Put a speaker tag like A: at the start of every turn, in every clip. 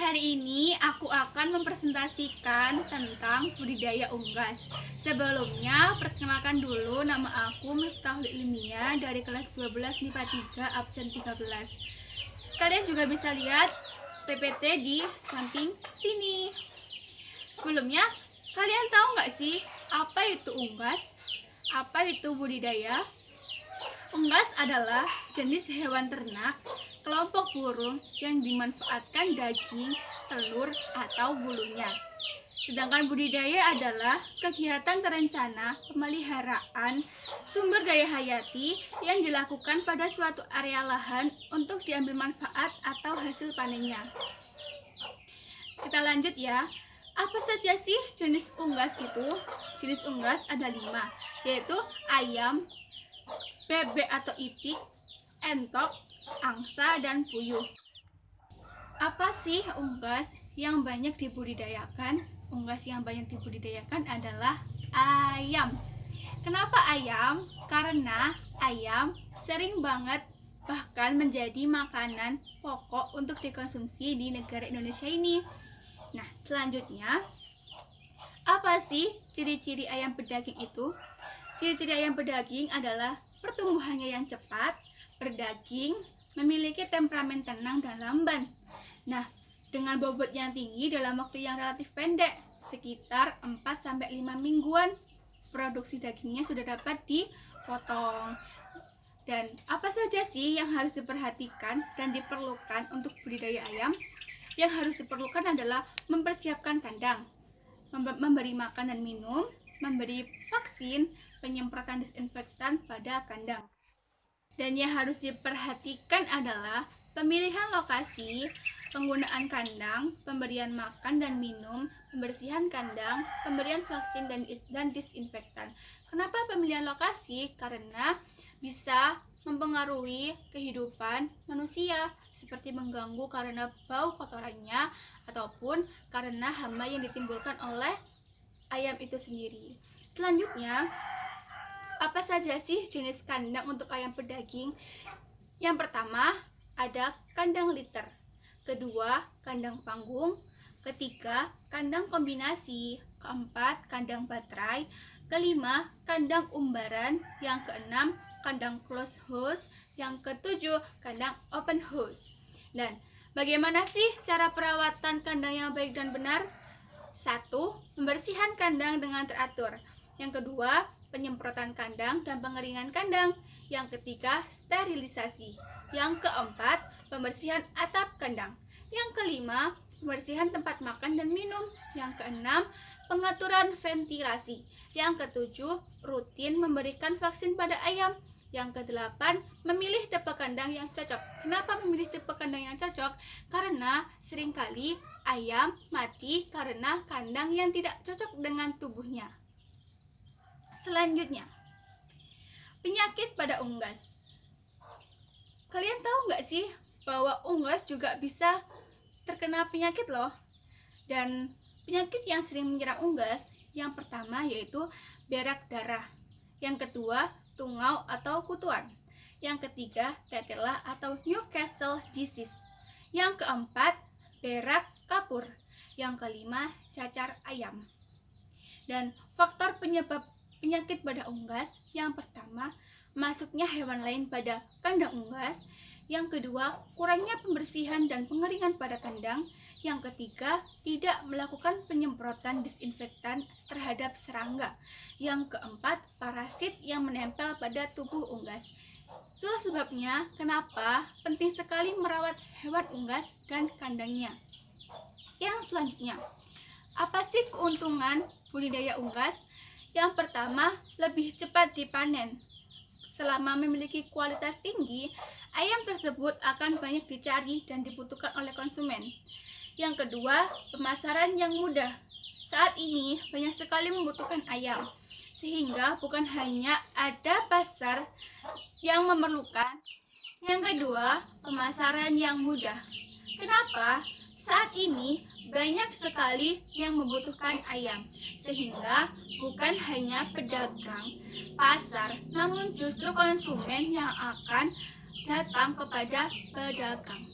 A: hari ini aku akan mempresentasikan tentang budidaya unggas. Sebelumnya, perkenalkan dulu, nama aku Miftahul Ilmia dari kelas 12 MIPA 3 absen 13. Kalian juga bisa lihat PPT di samping sini. Sebelumnya, kalian tahu nggak sih apa itu unggas? Apa itu budidaya? Unggas adalah jenis hewan ternak kelompok burung yang dimanfaatkan daging, telur, atau bulunya. Sedangkan budidaya adalah kegiatan terencana pemeliharaan sumber daya hayati yang dilakukan pada suatu area lahan untuk diambil manfaat atau hasil panennya. Kita lanjut ya. Apa saja sih jenis unggas itu? Jenis unggas ada 5, yaitu ayam, bebek atau itik, entok, angsa, dan puyuh. Apa sih unggas yang banyak dibudidayakan? Unggas yang banyak dibudidayakan adalah ayam. Kenapa ayam? Karena ayam sering banget bahkan menjadi makanan pokok untuk dikonsumsi di negara Indonesia ini. Nah, selanjutnya, apa sih ciri-ciri ayam pedaging itu? Ciri-ciri ayam pedaging adalah pertumbuhannya yang cepat, berdaging, memiliki temperamen tenang dan lamban. Nah, dengan bobot yang tinggi dalam waktu yang relatif pendek, sekitar 4-5 mingguan, produksi dagingnya sudah dapat dipotong. Dan apa saja sih yang harus diperhatikan dan diperlukan untuk budidaya ayam? Yang harus diperlukan adalah mempersiapkan kandang, memberi makan dan minum, memberi vaksin, penyemprotan disinfektan pada kandang. Dan yang harus diperhatikan adalah pemilihan lokasi, penggunaan kandang, pemberian makan dan minum, pembersihan kandang, pemberian vaksin dan disinfektan. Kenapa pemilihan lokasi? Karena bisa mempengaruhi kehidupan manusia, seperti mengganggu karena bau kotorannya ataupun karena hama yang ditimbulkan oleh ayam itu sendiri. Selanjutnya, apa saja sih jenis kandang untuk ayam pedaging? Yang pertama, ada kandang liter. Kedua, kandang panggung. Ketiga, kandang kombinasi. Keempat, kandang baterai. Kelima, kandang umbaran. Yang keenam, kandang closed house. Yang ketujuh, kandang open house. Dan bagaimana sih cara perawatan kandang yang baik dan benar? 1. Pembersihan kandang dengan teratur. Yang kedua, penyemprotan kandang dan pengeringan kandang. Yang ketiga, sterilisasi. Yang keempat, pembersihan atap kandang. Yang kelima, pembersihan tempat makan dan minum. Yang keenam, pengaturan ventilasi. Yang ketujuh, rutin memberikan vaksin pada ayam. Yang kedelapan, memilih tipe kandang yang cocok. Kenapa memilih tipe kandang yang cocok? Karena seringkali ayam mati karena kandang yang tidak cocok dengan tubuhnya. Selanjutnya, penyakit pada unggas. Kalian tahu nggak sih bahwa unggas juga bisa terkena penyakit loh? Dan penyakit yang sering menyerang unggas, yang pertama yaitu berak darah. Yang kedua, tungau atau kutuan. Yang ketiga, tetela atau Newcastle disease. Yang keempat, berak kapur. Yang kelima, cacar ayam. Dan faktor penyebab penyakit pada unggas, yang pertama, masuknya hewan lain pada kandang unggas. Yang kedua, kurangnya pembersihan dan pengeringan pada kandang. Yang ketiga, tidak melakukan penyemprotan disinfektan terhadap serangga. Yang keempat, parasit yang menempel pada tubuh unggas. Itulah sebabnya kenapa penting sekali merawat hewan unggas dan kandangnya. Yang selanjutnya, apa sih keuntungan budidaya unggas? Yang pertama, lebih cepat dipanen. Selama memiliki kualitas tinggi, ayam tersebut akan banyak dicari dan dibutuhkan oleh konsumen. Yang kedua, pemasaran yang mudah. Saat ini banyak sekali membutuhkan ayam, sehingga bukan hanya ada pasar yang memerlukan. Yang kedua, pemasaran yang mudah. Kenapa? Saat ini banyak sekali yang membutuhkan ayam, sehingga bukan hanya pedagang pasar, namun justru konsumen yang akan datang kepada pedagang.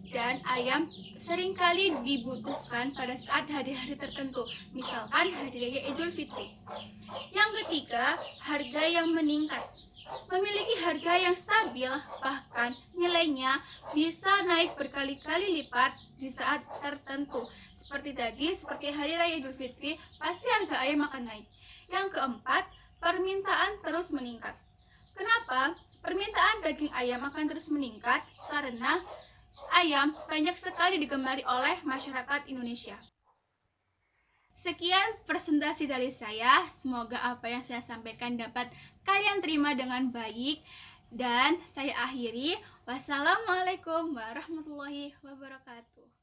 A: Dan ayam seringkali dibutuhkan pada saat hari-hari tertentu, misalkan Hari Raya Idul Fitri. Yang ketiga, harga yang meningkat. Memiliki harga yang stabil, bahkan nilainya bisa naik berkali-kali lipat di saat tertentu. Seperti Hari Raya Idul Fitri, pasti harga ayam akan naik. Yang keempat, permintaan terus meningkat. Kenapa? Permintaan daging ayam akan terus meningkat karena ayam banyak sekali digemari oleh masyarakat Indonesia. Sekian presentasi dari saya. Semoga apa yang saya sampaikan dapat kalian terima dengan baik. Dan saya akhiri. Wassalamualaikum warahmatullahi wabarakatuh.